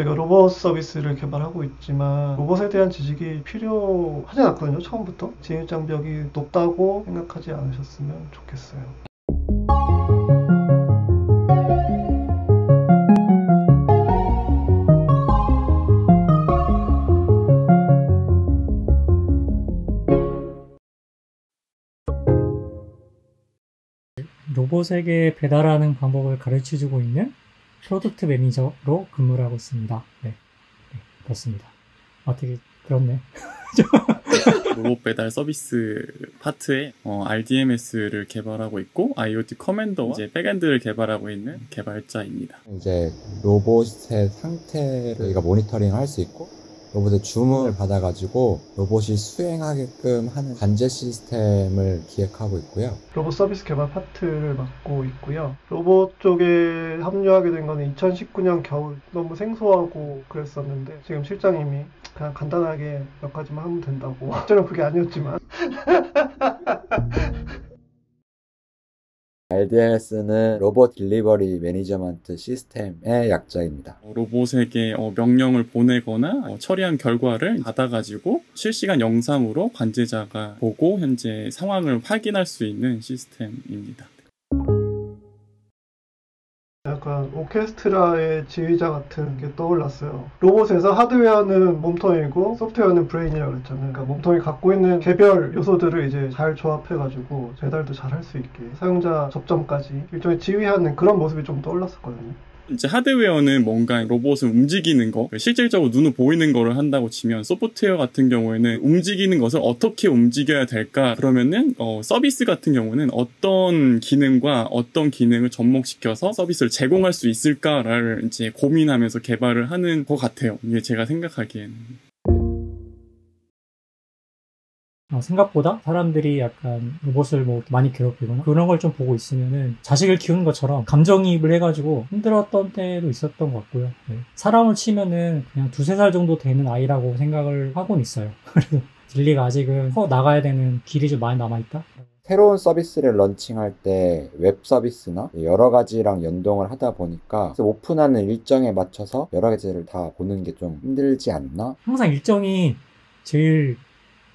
저희가 로봇 서비스를 개발하고 있지만 로봇에 대한 지식이 필요하진 않거든요. 처음부터 진입 장벽이 높다고 생각하지 않으셨으면 좋겠어요. 로봇에게 배달하는 방법을 가르쳐주고 있는 프로덕트 매니저로 근무를 하고 있습니다. 네, 그렇습니다. 되게 그렇네. 로봇 배달 서비스 파트에 RDMS를 개발하고 있고 IoT 커맨더와 이제 백엔드를 개발하고 있는 개발자입니다. 이제 로봇의 상태를 저희가 모니터링을 할 수 있고 로봇의 주문을 받아가지고 로봇이 수행하게끔 하는 관제 시스템을 기획하고 있고요. 로봇 서비스 개발 파트를 맡고 있고요. 로봇 쪽에 합류하게 된 거는 2019년 겨울. 너무 생소하고 그랬었는데 지금 실장님이 그냥 간단하게 몇 가지만 하면 된다고. 실제로 그게 아니었지만. RDMS는 로봇 딜리버리 매니저먼트 시스템의 약자입니다. 로봇에게 명령을 보내거나 처리한 결과를 받아가지고 실시간 영상으로 관제자가 보고 현재 상황을 확인할 수 있는 시스템입니다. 약간 오케스트라의 지휘자 같은 게 떠올랐어요. 로봇에서 하드웨어는 몸통이고 소프트웨어는 브레인이라고 그랬잖아요. 그러니까 몸통이 갖고 있는 개별 요소들을 이제 잘 조합해가지고 배달도 잘 할 수 있게 사용자 접점까지 일종의 지휘하는 그런 모습이 좀 떠올랐었거든요. 이제 하드웨어는 뭔가 로봇을 움직이는 거, 실질적으로 눈으로 보이는 거를 한다고 치면 소프트웨어 같은 경우에는 움직이는 것을 어떻게 움직여야 될까? 그러면은 서비스 같은 경우는 어떤 기능과 어떤 기능을 접목시켜서 서비스를 제공할 수 있을까를 이제 고민하면서 개발을 하는 것 같아요. 이게 제가 생각하기에는. 생각보다 사람들이 약간 로봇을 뭐 많이 괴롭히거나 그런 걸 좀 보고 있으면은 자식을 키우는 것처럼 감정이입을 해가지고 힘들었던 때도 있었던 것 같고요. 네. 사람을 치면은 그냥 2~3살 정도 되는 아이라고 생각을 하고는 있어요. 그래서 딜리가 아직은 나가야 되는 길이 좀 많이 남아있다? 새로운 서비스를 런칭할 때 웹 서비스나 여러 가지랑 연동을 하다 보니까 오픈하는 일정에 맞춰서 여러 가지를 다 보는 게 좀 힘들지 않나? 항상 일정이 제일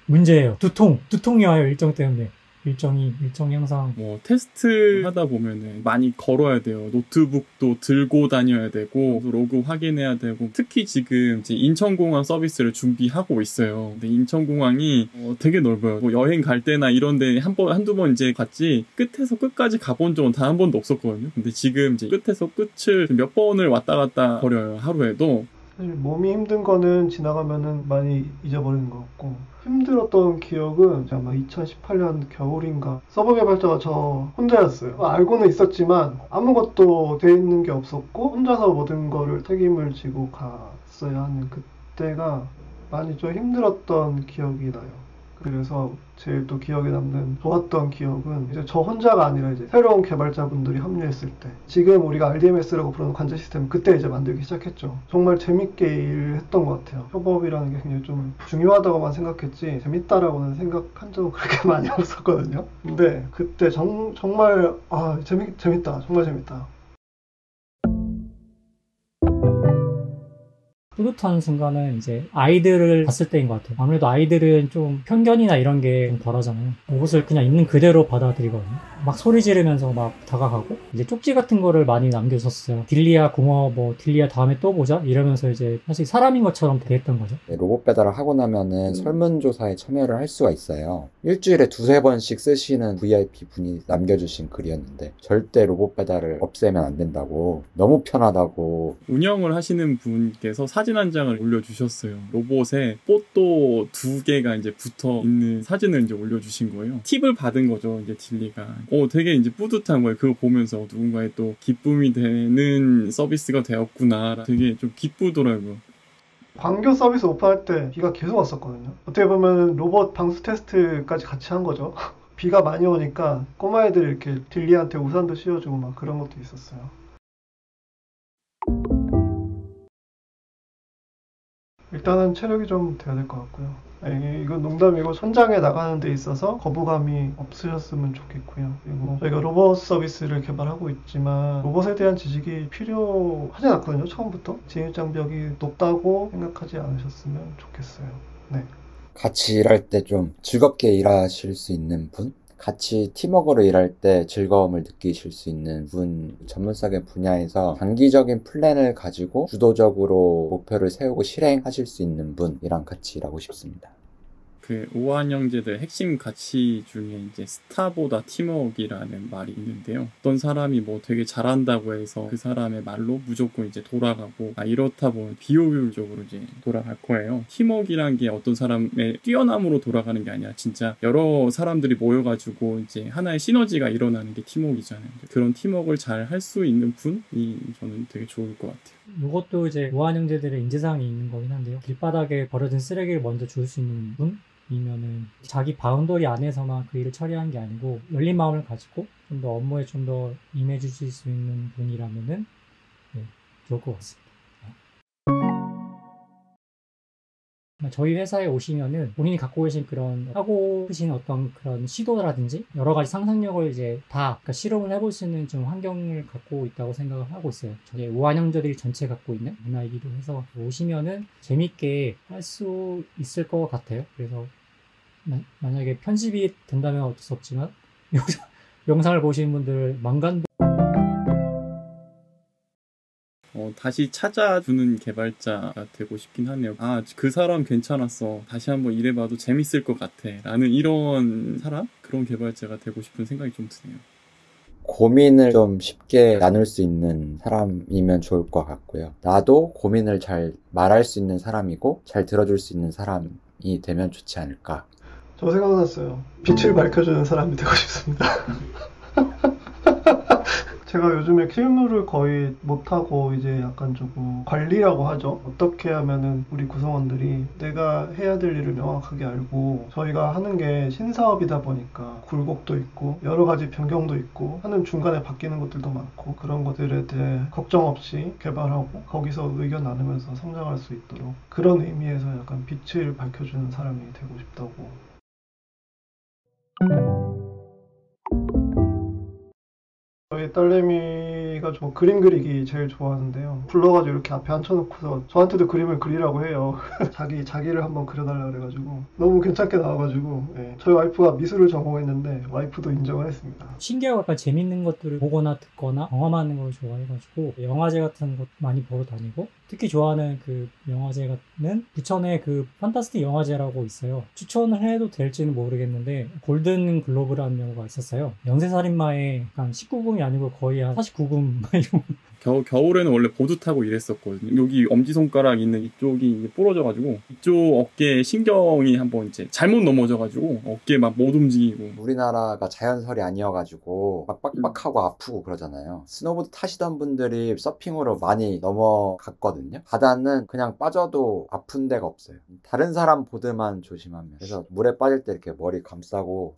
문제예요. 두통이 와요. 일정 때문에. 일정이 항상 뭐 테스트 하다 보면은 많이 걸어야 돼요. 노트북도 들고 다녀야 되고 로그 확인해야 되고 특히 지금 이제 인천공항 서비스를 준비하고 있어요. 근데 인천공항이 되게 넓어요. 뭐 여행 갈 때나 이런 데 한두 번 이제 갔지 끝에서 끝까지 가본 적은 단 한 번도 없었거든요. 근데 지금 이제 끝에서 끝을 몇 번을 왔다 갔다 거려요. 하루에도. 사실 몸이 힘든 거는 지나가면은 많이 잊어버리는 것 같고 힘들었던 기억은 아마 2018년 겨울인가 서버 개발자가 저 혼자였어요. 알고는 있었지만 아무것도 돼 있는 게 없었고 혼자서 모든 거를 책임을 지고 갔어야 하는 그때가 많이 좀 힘들었던 기억이 나요. 그래서 제일 또 기억에 남는 좋았던 기억은 이제 저 혼자가 아니라 이제 새로운 개발자분들이 합류했을 때 지금 우리가 RDMS라고 부르는 관제 시스템 그때 이제 만들기 시작했죠. 정말 재밌게 일했던 것 같아요. 협업이라는 게 굉장히 좀 중요하다고만 생각했지 재밌다라고는 생각한 적은 그렇게 많이 없었거든요. 근데 그때 정말 재밌다. 정말 재밌다. 뿌듯한 순간은 이제 아이들을 봤을 때인 것 같아요. 아무래도 아이들은 좀 편견이나 이런 게 좀 덜하잖아요. 옷을 그냥 있는 그대로 받아들이거든요. 막 소리 지르면서 막 다가가고 이제 쪽지 같은 거를 많이 남겨줬어요. 딜리야 고마워, 뭐 딜리야 다음에 또 보자 이러면서 이제 사실 사람인 것처럼 대했던 거죠. 네, 로봇 배달을 하고 나면은 설문조사에 참여를 할 수가 있어요. 일주일에 2~3번씩 쓰시는 VIP 분이 남겨주신 글이었는데 절대 로봇 배달을 없애면 안 된다고, 너무 편하다고. 운영을 하시는 분께서 사진 한 장을 올려주셨어요. 로봇에 뽀또 2개가 이제 붙어 있는 사진을 이제 올려주신 거예요. 팁을 받은 거죠, 이제 딜리가. 되게 이제 뿌듯한 거예요. 그거 보면서 누군가의 또 기쁨이 되는 서비스가 되었구나. 되게 좀 기쁘더라고요. 광교 서비스 오픈할 때 비가 계속 왔었거든요. 어떻게 보면 로봇 방수 테스트까지 같이 한 거죠. 비가 많이 오니까 꼬마애들이 이렇게 딜리한테 우산도 씌워주고 막 그런 것도 있었어요. 일단은 체력이 좀 돼야 될 것 같고요. 이건 농담이고 현장에 나가는 데 있어서 거부감이 없으셨으면 좋겠고요. 그리고 저희가 로봇 서비스를 개발하고 있지만 로봇에 대한 지식이 필요하진 않거든요. 처음부터 진입장벽이 높다고 생각하지 않으셨으면 좋겠어요. 네. 같이 일할 때 좀 즐겁게 일하실 수 있는 분? 같이 팀워크로 일할 때 즐거움을 느끼실 수 있는 분, 전문성의 분야에서 장기적인 플랜을 가지고 주도적으로 목표를 세우고 실행하실 수 있는 분이랑 같이 일하고 싶습니다. 그 오한 형제들 핵심 가치 중에 이제 스타보다 팀워크이라는 말이 있는데요. 어떤 사람이 뭐 되게 잘한다고 해서 그 사람의 말로 무조건 이제 돌아가고 이렇다 보면 비효율적으로 이제 돌아갈 거예요. 팀워크이란 게 어떤 사람의 뛰어남으로 돌아가는 게 아니라 진짜 여러 사람들이 모여가지고 이제 하나의 시너지가 일어나는 게 팀워크이잖아요. 그런 팀워크를 잘 할 수 있는 분이 저는 되게 좋을 것 같아요. 이것도 이제 우한 형제들의 인재상이 있는 거긴 한데요. 길바닥에 버려진 쓰레기를 먼저 줄 수 있는 분? 이면은 자기 바운더리 안에서만 그 일을 처리하는 게 아니고 열린 마음을 가지고 좀 더 업무에 좀 더 임해 주실 수 있는 분이라면은 좋을 것 같습니다. 저희 회사에 오시면은 본인이 갖고 계신 그런 하고 싶으신 어떤 그런 시도라든지 여러 가지 상상력을 이제 다 그러니까 실험을 해볼 수 있는 좀 환경을 갖고 있다고 생각을 하고 있어요. 저희 우한 형제들이 전체 갖고 있는 문화이기도 해서 오시면은 재밌게 할 수 있을 것 같아요. 그래서 만약에 편집이 된다면 어쩔 수 없지만 영상을 보시는 분들 망간도 다시 찾아주는 개발자가 되고 싶긴 하네요. 그 사람 괜찮았어. 다시 한번 일해봐도 재밌을 것 같아. 라는 이런 사람? 그런 개발자가 되고 싶은 생각이 좀 드네요. 고민을 좀 쉽게 나눌 수 있는 사람이면 좋을 것 같고요. 나도 고민을 잘 말할 수 있는 사람이고 잘 들어줄 수 있는 사람이 되면 좋지 않을까. 저 생각났어요. 빛을 밝혀주는 사람이 되고 싶습니다. 제가 요즘에 실무를 거의 못하고 이제 약간 조금 관리라고 하죠. 어떻게 하면은 우리 구성원들이 내가 해야 될 일을 명확하게 알고 저희가 하는 게 신사업이다 보니까 굴곡도 있고 여러 가지 변경도 있고 하는 중간에 바뀌는 것들도 많고 그런 것들에 대해 걱정 없이 개발하고 거기서 의견 나누면서 성장할 수 있도록 그런 의미에서 약간 빛을 밝혀주는 사람이 되고 싶다고. 저희 딸내미가 좀 그림 그리기 제일 좋아하는데요. 불러가지고 이렇게 앞에 앉혀놓고서 저한테도 그림을 그리라고 해요. 자기를 한번 그려달라 그래가지고 너무 괜찮게 나와가지고 저희 와이프가 미술을 전공했는데 와이프도 인정을 했습니다. 신기하고 약간 재밌는 것들을 보거나 듣거나 경험하는 걸 좋아해가지고 영화제 같은 것 많이 보러 다니고 특히 좋아하는 그 영화제는 부천에 그 판타스틱 영화제라고 있어요. 추천을 해도 될지는 모르겠는데 골든 글로브라는 영화가 있었어요. 연쇄살인마의 약간 19금이 아니고 거의 한 49금 겨울에는 원래 보드 타고 일했었거든요. 여기 엄지손가락 있는 이쪽이 이제 부러져가지고 이쪽 어깨에 신경이 한번 이제 잘못 넘어져가지고 어깨 막 못 움직이고. 우리나라가 자연설이 아니어가지고 막 빡빡하고 아프고 그러잖아요. 스노보드 타시던 분들이 서핑으로 많이 넘어갔거든요. 바다는 그냥 빠져도 아픈 데가 없어요. 다른 사람 보드만 조심하면. 그래서 물에 빠질 때 이렇게 머리 감싸고